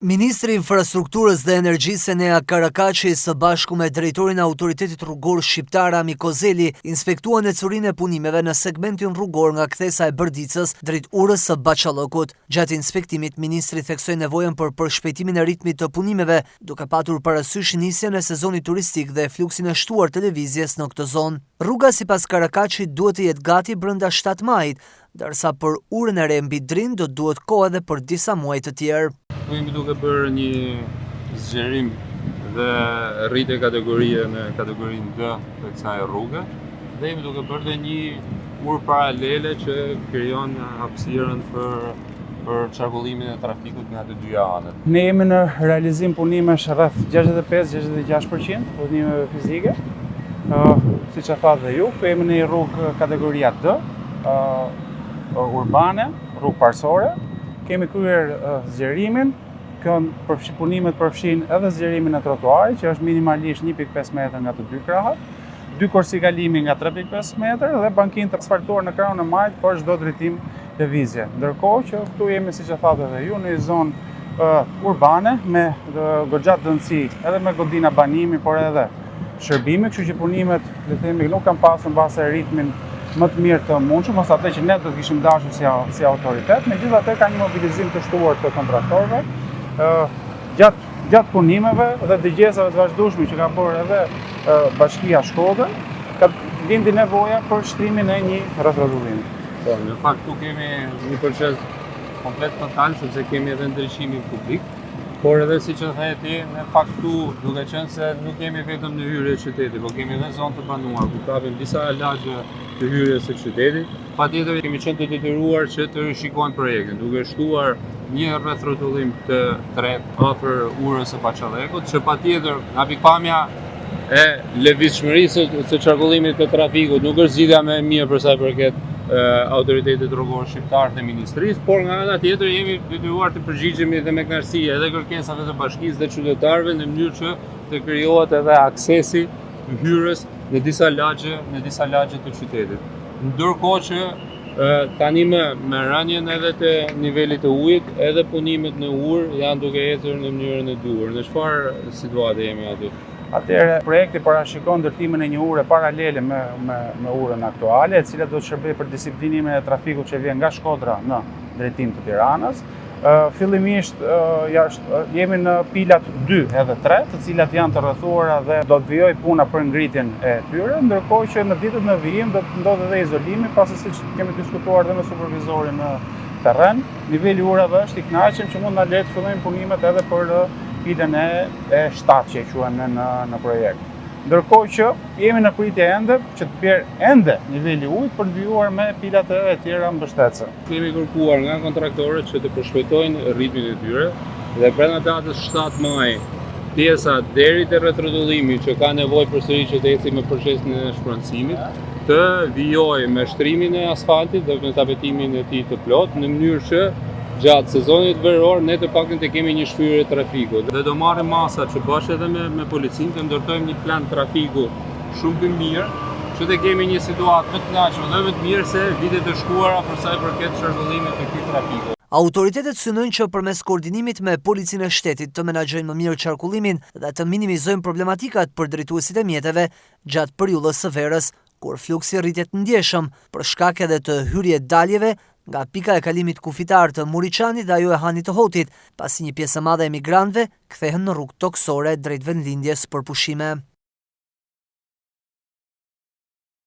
Ministri i Infrastrukturës dhe Energjisë Enea Karakaçi së bashku me drejtorin e Autoritetit Rrugor Shqiptar Ami Kozeli inspektuan ecurinë e punimeve në segmentin rrugor nga kthesa e Brdicës drejt urës së Baçallokut. Gjatë inspektimit, ministri theksoi nevojën për përshpejtimin e ritmit të punimeve, duke patur parasysh nisjen e sezonit turistik dhe fluksin e shtuar të lëvizjes në këtë zonë. Rruga sipas Karakaçit duhet të jetë gati brenda 7 majit, ndërsa për urën e re mbi Drin do duhet kohë edhe për disa muaj të tjerë. Jemi duke bërë një zgjerim dhe rritje kategorie në kategorinë D të kësaj rruge dhe jemi duke bërë dhe një urë paralele që krijon hapësirën për qarkullimin e trafikut nga të dyja anët. Ne jemi në realizim punimesh rreth 65-66% punimeve fizike. Siç e thatë dhe ju, jemi në një rrugë kategoria D, urbane, rrugë parsorë. Kemi kryer zgjerimin, punimet përfshin edhe zgjerimin e trotuarit, që është minimalisht 1.5 metra nga të dy krahat, 2 korsi kalimi nga 3.5 metra dhe bankinë të asfaltuar në krahun e majt për çdo drejtim lëvizje. Ndërkohë që këtu jemi, siç e thatë edhe ju, në një zonë urbane me goxha dënësi, edhe me godina banimi, por edhe shërbimi, kështu që punimet, le të themi, nuk kanë pasur mbase ritmin më të mirë të mundshëm, ose atë që ne do të kishim dashur si autoritet. Megjithatë ka një mobilizim të shtuar të kontraktorëve gjatë punimeve dhe dëgjesave të vazhdueshme që ka bërë edhe Bashkia Shkodër, ka lindi nevoja për shtrimin e një rrethrotullimi. Po, në fakt tu kemi një proces komplet total, sepse kemi edhe ndryshimin publik, por edhe siç e the ti, në fakt tu duke qenë se nuk kemi vetëm në hyrje të qytetit, por kemi edhe zonë të banuar ku kapim disa lagje të hyrjes së qytetit. Patjetër kemi qenë të detyruar që të rishikojmë projektin, duke shtuar një rrethotullim të tretë afër urës së Baçallokut, që patjetër nga pikpamja e lëvizshmërisë së qarkullimit të trafikut nuk është zgjidhja më e mirë për sa i përket Autoritetit Rrugor Shqiptar dhe Ministrisë, por nga ana tjetër jemi detyruar të përgjigjemi edhe me kënaqësi edhe kërkesave të bashkisë dhe qytetarëve në mënyrë që të krijohet edhe aksesi i hyrjes në disa lagje të qytetit. Ndërkohë që tani me rënien edhe të nivelit të ujit, edhe punimet në urë janë duke ecur në mënyrën e duhur. Në çfarë situate jemi aty? Atëherë, projekti parashikon ndërtimin e një ure paralele me urën aktuale, e cila do të shërbejë për disiplinimin e trafikut që vjen nga Shkodra në drejtim të Tiranës. Fillimisht jemi në pilat 2 edhe 3, të cilat janë të rrethuara dhe do të vijojë puna për ngritjen e tyre, ndërkohë që në ditët në vijim do të ndodhë edhe izolimi, pasi siç kemi diskutuar dhe me supervizorin në terren, niveli urave është i kënaqshëm që mund na lejë të fillojmë punimet edhe për pilën e 7 që e quajmë në projekt. Ndërkohë që jemi në pritje ende që të bjerë ende niveli ujit për të vijuar me pilat e tjera mbështetëse. Kemi kërkuar nga kontraktorët që të përshpejtojnë ritmin e tyre dhe brenda datës 7 maj pjesa deri te rrethrotullimi që ka nevojë përsëri që të ecë me procesin e shpronësimit, të vijojë me shtrimin e asfaltit dhe me tapetimin e tij të plot në mënyrë që gjatë sezonit veror ne të paktën të kemi një shfyrje trafiku dhe do marrim masa që bashkë edhe me policinë të ndërtojmë një plan trafiku shumë të mirë, që të kemi një situatë më të kënaqshme dhe më të mirë se vitet e shkuara për sa i përket qarkullimit të këtij trafiku. Autoritetet synojnë që përmes koordinimit me policinë e shtetit të menaxhojnë më mirë qarkullimin dhe të minimizojnë problematikat për drejtuesit e mjeteve gjatë periudhës së verës, kur fluksi rritet ndjeshëm për shkak edhe të hyrje-daljeve nga pika e kalimit kufitar të Muriçanit dhe ajo e Hanit të Hotit, pasi një pjesë e madhe e emigrantëve kthehen në rrugë toksore drejt vendlindjes për pushime.